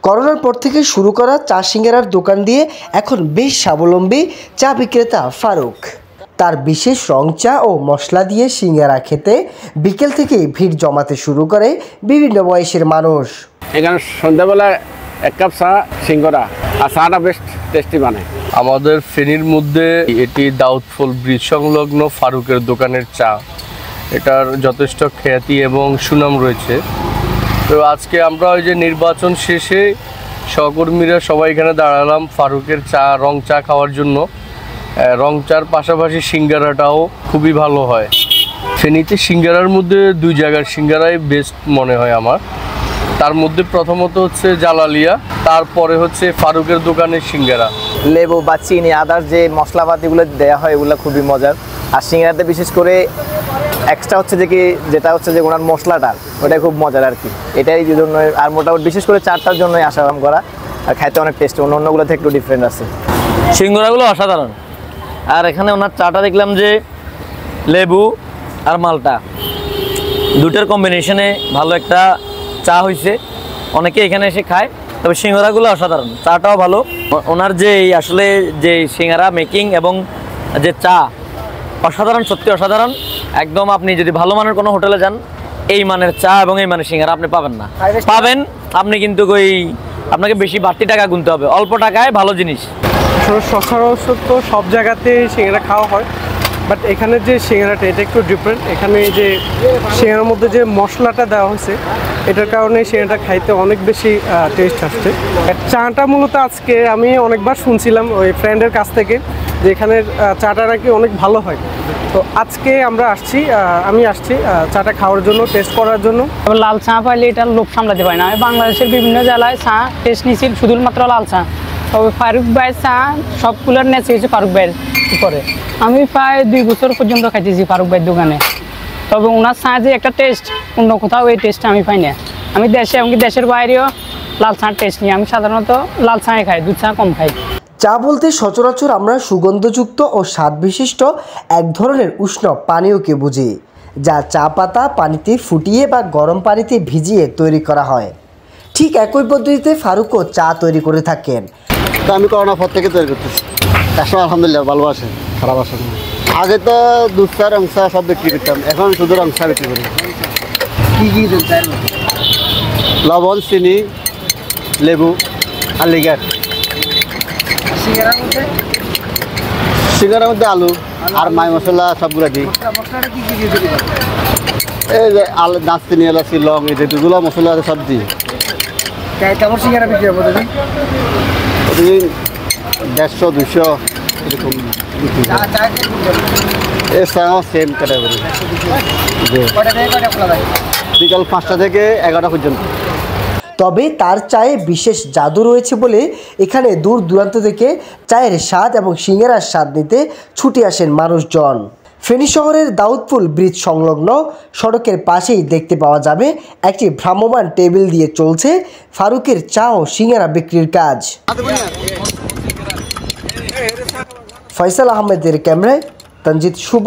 করোনার পর থেকে শুরু করা চা সিঙ্গারার দোকান দিয়ে এখন বেশ স্বাবলম্বী চা বিক্রেতা ফারুক। তার বিশেষ রং চা ও মশলা দিয়ে সিঙ্গারা খেতে বিকেল থেকে ভিড় জমাতে শুরু করে বিভিন্ন বয়সের মানুষ। এখানে সন্ধ্যাবেলা এক কাপ চা সিঙ্গারা আর চাটা বেশ টেস্টি বানায়। আমাদের ফেনীর মধ্যে এটি দাউদফুল ব্রিজ সংলগ্ন ফারুকের দোকানের চা, এটার যথেষ্ট খ্যাতি এবং সুনাম রয়েছে। তো আজকে আমরা ওই যে নির্বাচন শেষে সহকর্মীরা সবাই এখানে দাঁড়ালাম ফারুকের চা, রং চা খাওয়ার জন্য। রং চার পাশাপাশি সিঙ্গারাটাও খুবই ভালো হয়। ফেনীতে সিঙ্গারার মধ্যে দুই জায়গার সিঙ্গারাই বেস্ট মনে হয় আমার। তার মধ্যে প্রথমত হচ্ছে জালালিয়া, তারপরে হচ্ছে ফারুকের দোকানের সিঙ্গারা। লেবু বা চিনি আদার্স যে মশলাপাতিগুলো দেওয়া হয় এগুলো খুবই মজার। আর সিঙ্গারাতে বিশেষ করে এক্সট্রা হচ্ছে যে কি যেটা হচ্ছে যে ওনার মশলাটা ওটা খুব মজার আর কি। এটাই যে জন্য আর মোটামুটি বিশেষ করে চারটার জন্যই আশারাম করা। আর খাইতে অনেক টেস্ট, অন্যগুলো থেকে একটু ডিফারেন্ট আছে। সিঙ্গারাগুলো অসাধারণ। আর এখানে ওনার চাটা দেখলাম যে লেবু আর মালটা দুটোর কম্বিনেশনে ভালো একটা চা হয়েছে। অনেকে এখানে এসে খায়, তবে সিঙ্গারাগুলো অসাধারণ, চাটাও ভালো। ওনার যে আসলে যে সিঙ্গারা মেকিং এবং যে চা অসাধারণ, সত্যি অসাধারণ। একদম আপনি যদি ভালো মানের কোনো হোটেলে যান এই মানের চা এবং এই মানের সিঙ্গারা আপনি পাবেন না। পাবেন আপনি কিন্তু আপনাকে বেশি বাড়তি টাকা গুনতে হবে, অল্প টাকায় ভালো জিনিস। সচরাচর তো সব জায়গাতেই সিঙ্গারা খাওয়া হয়, বাট এখানে যে সিঙ্গারাটা এটা একটু ডিফারেন্ট। এখানে যে সিঙ্গারার মধ্যে যে মশলাটা দেওয়া হয়েছে এটার কারণে সিঙ্গারাটা খাইতে অনেক বেশি টেস্ট আসছে। চাটা মূলত আজকে আমি অনেকবার শুনছিলাম ওই ফ্রেন্ডের কাছ থেকে যে এখানের চাটা নাকি অনেক ভালো হয়। তো আজকে আমি আসছি চাটা খাওয়ার জন্য, টেস্ট করার জন্য। লাল চা পাইলে এটা লোভ সামলাতে পারে না। বাংলাদেশের বিভিন্ন জেলায় চা টেস্ট নিয়েছি শুধুমাত্র লাল চা। তবে ফারুক ভাইয়ের চা সবগুলোর নেচে গেছে ফারুক ভাইয়ের উপরে। আমি প্রায় 2 বছর পর্যন্ত খাইতেছি ফারুক ভাইয়ের দোকানে। তবে ওনার চা যে একটা টেস্ট, অন্য কোথাও এই টেস্টটা আমি পাই না। আমি দেশে এমনকি দেশের বাইরেও লাল চার টেস্ট নিই। আমি সাধারণত লাল চাই খাই, দুধ চা কম খাই। চা বলতে সচরাচর আমরা সুগন্ধযুক্ত ও স্বাদ বিশিষ্ট এক ধরনের উষ্ণ পানীয়কে বুঝি, যা চা পাতা পানিতে ফুটিয়ে বা গরম পানিতে ভিজিয়ে তৈরি করা হয়। ঠিক একই পদ্ধতিতে ফারুকও চা তৈরি করে থাকেন। তো আমি করোনার পর থেকে তৈরি করতেছি। কাস্টমার আলহামদুলিল্লাহ ভালোবাসে, খারাপ আসে না। আগে তো দুধ চা, রং চা সব বিক্রি করতাম, এখন শুধু রং চা বিক্রি করি। কী কী লবণ, চিনি, লেবু আর লিগার। সিঙ্গারার মধ্যে আলু আর মাই মশলা সবগুলো দিই। এই যে দারচিনি, এলাচি, লং, এই যেগুলো মশলা আছে সব দিই। কেমন সিঙ্গারা বিক্রি হবে প্রতিদিন? প্রতিদিন 150-200 এরকম বিক্রি করি। এছাড়াও সেম ক্যাটাগরি, বিকাল 5টা থেকে 11টা পর্যন্ত। তবে তার চায়ে বিশেষ জাদু রয়েছে বলে এখানে দূর দূরান্ত থেকে চায়ের স্বাদ এবং সিঙ্গারার স্বাদ নিতে ছুটে আসেন মানুষজন। ফেনী শহরের দাউদফুল ব্রিজ সংলগ্ন সড়কের পাশেই দেখতে পাওয়া যাবে একটি ভ্রাম্যমাণ টেবিল দিয়ে চলছে ফারুকের চা ও সিঙ্গারা বিক্রির কাজ। ফয়সাল আহমেদের ক্যামেরায় তঞ্জিত শুভ,